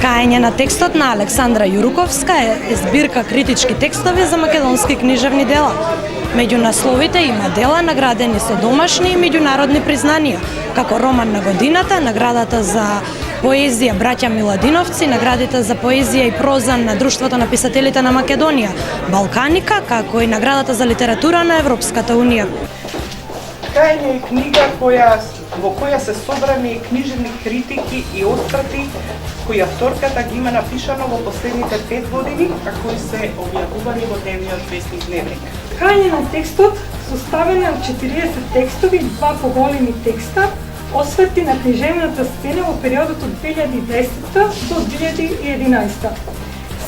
Кајање на текстот на Александра Јуруковска е збирка критички текстови за македонски книжевни дела. Меѓу насловите има дела наградени со домашни и меѓународни признанија, како роман на годината, наградата за поезија Браќа Миладиновци, наградите за поезија и проза на Друштвото на писателите на Македонија, Балканика, како и наградата за литература на Европската унија. Кајање е книга во која се собрани книжевни критики и отстрати кои авторката ги има напишано во последните 5 години, а кои се објавувани во дневниот вестник Дневник. Кајање на текстот составена од 40 текстови, 2 поголеми текста, освети на книжевната сцена во периодот од 2010 до 2011.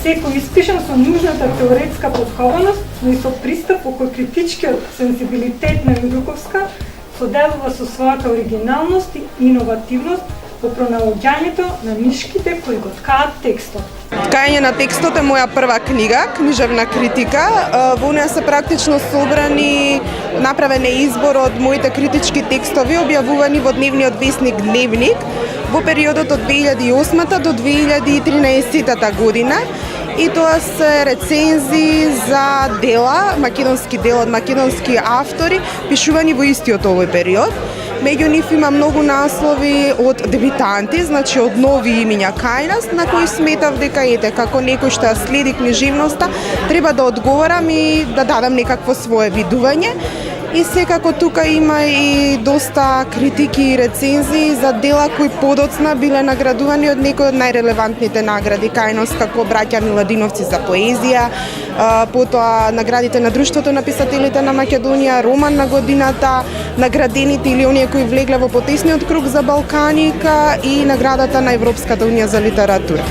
Секој испишан со нужната теоретска подкованост, но и со пристап во кој критичкиот сензибилитет на Јуруковска соделува со својата оригиналност и иновативност во пронаоѓањето на нишките кои го ткаат текстот. Кајање на текстот е моја прва книга, книжевна критика. Во неја се практично собрани, направен е избор од моите критички текстови, објавувани во дневниот вестник Дневник во периодот од 2008 до 2013 година. И тоа се рецензии за дела, македонски дела од македонски автори, пишувани во истиот овој период. Меѓу нив има многу наслови од дебитанти, значи од нови имиња кај нас, на кои сметав дека ете, како некој што следи книжевноста, треба да одговорам и да дадам некакво свое видување. И секако тука има и доста критики и рецензии за дела кои подоцна биле наградувани од некои од најрелевантните награди кај нас, како Браќа Миладиновци за поезија, потоа наградите на Друштвото на писателите на Македонија, роман на годината, наградените или оние кои влегле во потесниот круг за Балканика и наградата на Европската унија за литература.